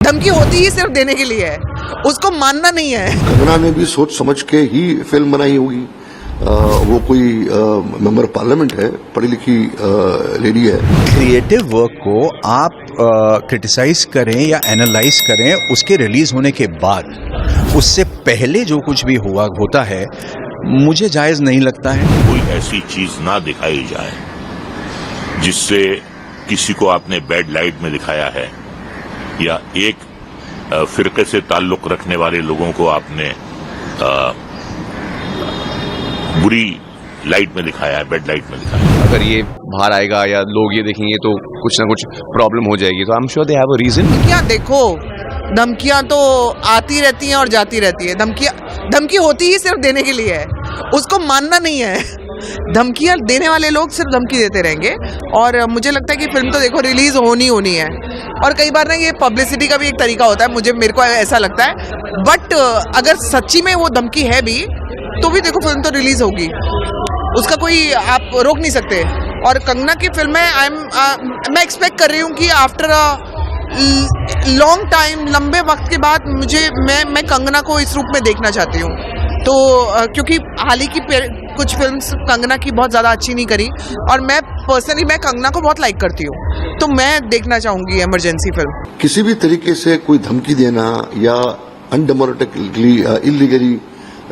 धमकी होती ही सिर्फ देने के लिए है, उसको मानना नहीं है। कंगना ने भी सोच समझ के ही फिल्म बनाई होगी। वो कोई मेंबर पार्लियामेंट है, पढ़ी लिखी लेडी है। क्रिएटिव वर्क को आप क्रिटिसाइज करें या एनालाइज करें उसके रिलीज होने के बाद, उससे पहले जो कुछ भी होता है मुझे जायज नहीं लगता है। कोई ऐसी चीज ना दिखाई जाए जिससे किसी को आपने बैड लाइट में दिखाया है या एक फिरके से ताल्लुक रखने वाले लोगों को आपने बुरी लाइट में दिखाया है, बैड लाइट में दिखाया है। अगर ये बाहर आएगा या लोग ये देखेंगे तो कुछ ना कुछ प्रॉब्लम हो जाएगी, तो I am sure they have a reason. क्या देखो, धमकियां तो आती रहती हैं और जाती रहती है। धमकी होती ही सिर्फ देने के लिए है, उसको मानना नहीं है। धमकियां देने वाले लोग सिर्फ धमकी देते रहेंगे। और मुझे लगता है कि फिल्म तो देखो रिलीज होनी है, और कई बार ना ये पब्लिसिटी का भी एक तरीका होता है, मेरे को ऐसा लगता है। बट अगर सच्ची में वो धमकी है भी तो भी देखो फिल्म तो रिलीज होगी, उसका कोई आप रोक नहीं सकते। और कंगना की फिल्म में मैं एक्सपेक्ट कर रही हूँ कि आफ्टर लॉन्ग टाइम, लंबे वक्त के बाद मैं कंगना को इस रूप में देखना चाहती हूँ। तो क्योंकि हाल ही की कुछ फिल्म्स कंगना की बहुत ज़्यादा अच्छी नहीं करी, और मैं पर्सनली कंगना को बहुत लाइक करती हूँ, तो मैं देखना चाहूँगी इमरजेंसी फिल्म। किसी भी तरीके से कोई धमकी देना या अनडेमोक्रेटिकली इलीगली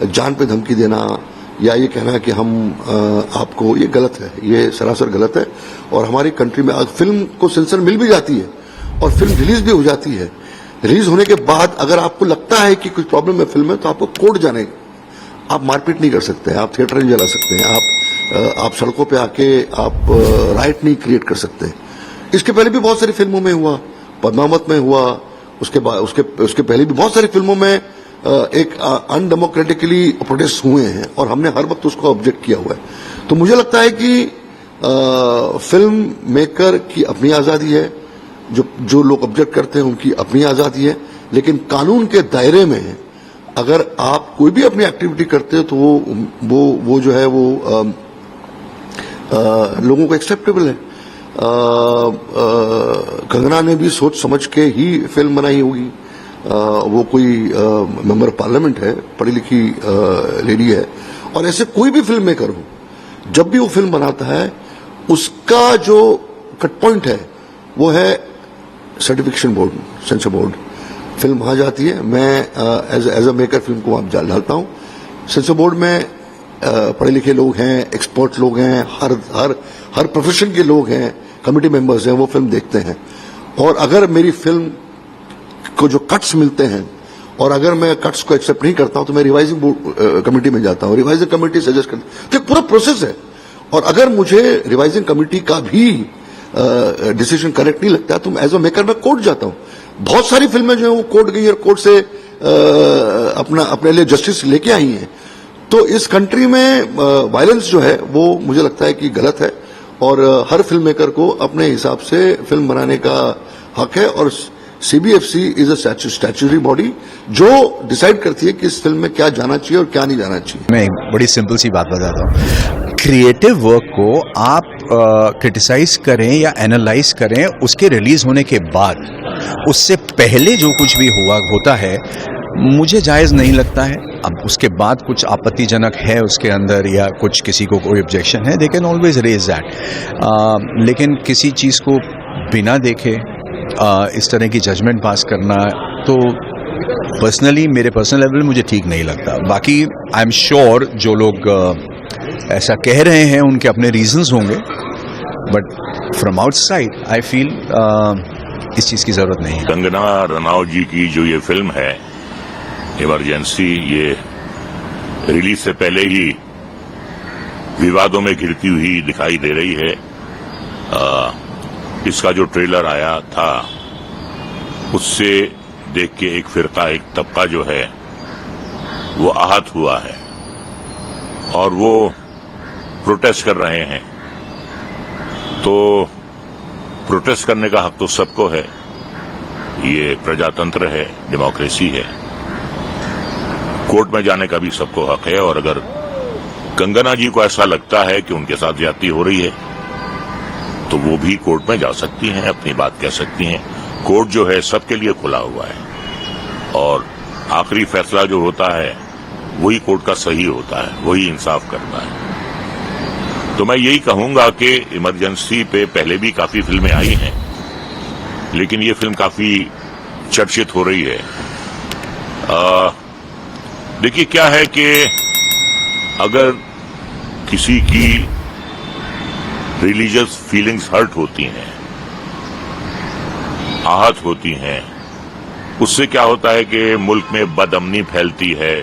जान पे धमकी देना या ये कहना कि हम आपको, ये गलत है, ये सरासर गलत है। और हमारी कंट्री में फिल्म को सेंसर मिल भी जाती है और फिल्म रिलीज भी हो जाती है। रिलीज होने के बाद अगर आपको लगता है कि कुछ प्रॉब्लम है फिल्म में, तो आपको कोर्ट जाने, आप मारपीट नहीं कर सकते हैं, आप थिएटर नहीं जला सकते हैं, आप सड़कों पे आके आप राइट नहीं क्रिएट कर सकते। इसके पहले भी बहुत सारी फिल्मों में हुआ, पद्मावत में हुआ, उसके पहले भी बहुत सारी फिल्मों में एक अनडेमोक्रेटिकली प्रोटेस्ट हुए हैं और हमने हर वक्त उसको ऑब्जेक्ट किया हुआ है। तो मुझे लगता है कि फिल्म मेकर की अपनी आजादी है, जो लोग ऑब्जेक्ट करते हैं उनकी अपनी आजादी है, लेकिन कानून के दायरे में अगर आप कोई भी अपनी एक्टिविटी करते हो तो वो जो है वो लोगों को एक्सेप्टेबल है। कंगना ने भी सोच समझ के ही फिल्म बनाई होगी। वो कोई मेंबर पार्लियामेंट है, पढ़ी लिखी लेडी है। और ऐसे कोई भी फिल्म मेकर हो, जब भी वो फिल्म बनाता है उसका जो कट पॉइंट है वो है certification board, sensor board. Film वहां जाती है, मैं एज अ मेकर फिल्म को वहां डालता हूं। सेंसर बोर्ड में पढ़े लिखे लोग हैं, एक्सपर्ट लोग हैं, हर प्रोफेशन के लोग हैं, कमिटी मेंबर्स हैं, वो फिल्म देखते हैं। और अगर मेरी फिल्म को जो कट्स मिलते हैं और अगर मैं कट्स को एक्सेप्ट नहीं करता हूं तो मैं रिवाइजिंग कमेटी में जाता हूं, रिवाइजिंग कमेटी सजेस्ट करती है, तो पूरा प्रोसेस है। और अगर मुझे रिवाइजिंग कमेटी का भी डिसीजन करेक्ट नहीं लगता तो एज अ मेकर मैं कोर्ट जाता हूं। बहुत सारी फिल्में जो है वो कोर्ट गई और कोर्ट से अपने लिए जस्टिस लेके आई हैं। तो इस कंट्री में वायलेंस जो है वो मुझे लगता है कि गलत है, और हर फिल्म मेकर को अपने हिसाब से फिल्म बनाने का हक है। और CBFC is a statutory body जो डिसाइड करती है कि इस फिल्म में क्या जाना चाहिए और क्या नहीं जाना चाहिए। मैं एक बड़ी सिंपल सी बात बताता हूँ, क्रिएटिव वर्क को आप क्रिटिसाइज करें या एनालाइज करें उसके रिलीज होने के बाद, उससे पहले जो कुछ भी होता है मुझे जायज़ नहीं लगता है। अब उसके बाद कुछ आपत्तिजनक है उसके अंदर या कुछ किसी को कोई ऑब्जेक्शन है, they can always raise that. लेकिन किसी चीज़ को बिना देखे इस तरह की जजमेंट पास करना तो पर्सनली, मेरे पर्सनल लेवल मुझे ठीक नहीं लगता। बाकी आई एम श्योर जो लोग ऐसा कह रहे हैं उनके अपने रीजंस होंगे, but from outside I feel इस चीज़ की ज़रूरत नहीं है। कंगना रनौत जी की जो ये फिल्म है इमरजेंसी, ये रिलीज से पहले ही विवादों में घिरती हुई दिखाई दे रही है। इसका जो ट्रेलर आया था उससे देख के एक फिरका, एक तबका जो है वो आहत हुआ है और वो प्रोटेस्ट कर रहे हैं। तो प्रोटेस्ट करने का हक तो सबको है, ये प्रजातंत्र है, डेमोक्रेसी है। कोर्ट में जाने का भी सबको हक है, और अगर कंगना जी को ऐसा लगता है कि उनके साथ ज्यादती हो रही है तो वो भी कोर्ट में जा सकती हैं, अपनी बात कह सकती हैं। कोर्ट जो है सबके लिए खुला हुआ है और आखिरी फैसला जो होता है वही कोर्ट का सही होता है, वही इंसाफ करता है। तो मैं यही कहूंगा कि इमरजेंसी पे पहले भी काफी फिल्में आई हैं, लेकिन ये फिल्म काफी चर्चित हो रही है। देखिए क्या है कि अगर किसी की रिलीजियस फीलिंग्स हर्ट होती हैं, आहत होती हैं, उससे क्या होता है कि मुल्क में बदअमनी फैलती है,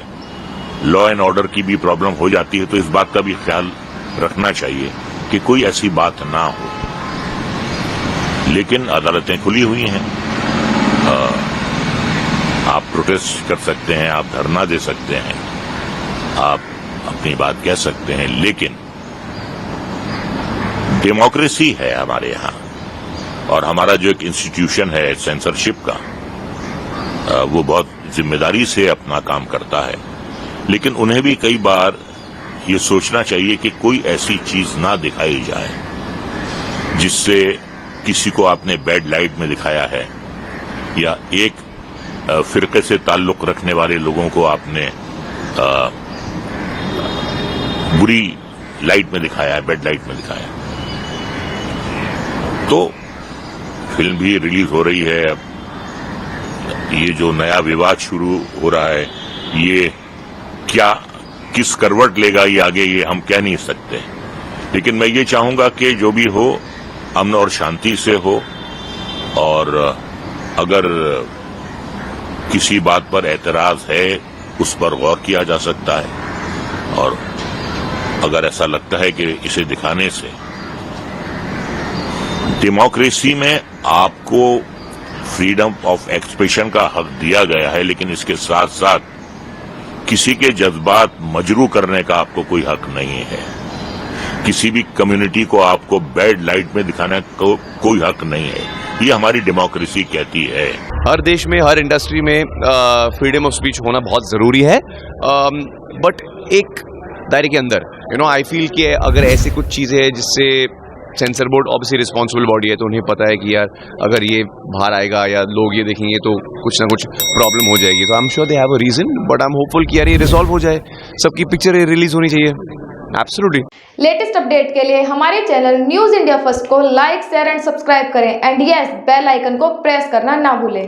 लॉ एंड ऑर्डर की भी प्रॉब्लम हो जाती है। तो इस बात का भी ख्याल रखना चाहिए कि कोई ऐसी बात ना हो। लेकिन अदालतें खुली हुई हैं, आप प्रोटेस्ट कर सकते हैं, आप धरना दे सकते हैं, आप अपनी बात कह सकते हैं, लेकिन डेमोक्रेसी है हमारे यहाँ और हमारा जो एक इंस्टीट्यूशन है सेंसरशिप का, वो बहुत जिम्मेदारी से अपना काम करता है। लेकिन उन्हें भी कई बार ये सोचना चाहिए कि कोई ऐसी चीज ना दिखाई जाए जिससे किसी को आपने बैड लाइट में दिखाया है या एक फिरके से ताल्लुक रखने वाले लोगों को आपने बुरी लाइट में दिखाया है, बैड लाइट में दिखाया है। तो फिल्म भी रिलीज हो रही है। अब ये जो नया विवाद शुरू हो रहा है, ये क्या किस करवट लेगा ये आगे, ये हम कह नहीं सकते। लेकिन मैं ये चाहूंगा कि जो भी हो अमन और शांति से हो, और अगर किसी बात पर एतराज है उस पर गौर किया जा सकता है, और अगर ऐसा लगता है कि इसे दिखाने से डेमोक्रेसी में आपको फ्रीडम ऑफ एक्सप्रेशन का हक दिया गया है, लेकिन इसके साथ साथ किसी के जज्बात मजरू करने का आपको कोई हक नहीं है। किसी भी कम्युनिटी को आपको बैड लाइट में दिखाने को कोई हक नहीं है। ये हमारी डेमोक्रेसी कहती है। हर देश में, हर इंडस्ट्री में फ्रीडम ऑफ स्पीच होना बहुत ज़रूरी है, बट एक दायरे के अंदर आई फील कि अगर ऐसी कुछ चीज़ें हैं जिससे sensor board obviously responsible body है, तो उन्हें पता है कि यार अगर ये बाहर आएगा या लोग ये देखेंगे तो कुछ ना कुछ प्रॉब्लम हो जाएगी। तो I am sure they have a reason, but I am hopeful कि यार ये रिजॉल्व हो जाए, सबकी पिक्चर रिलीज होनी चाहिए। एब्सोल्युटली। लेटेस्ट अपडेट के लिए हमारे चैनल न्यूज़ इंडिया फर्स्ट को लाइक, शेयर एंड सब्सक्राइब करें एंड यस बेल आइकन को प्रेस करना ना भूलें।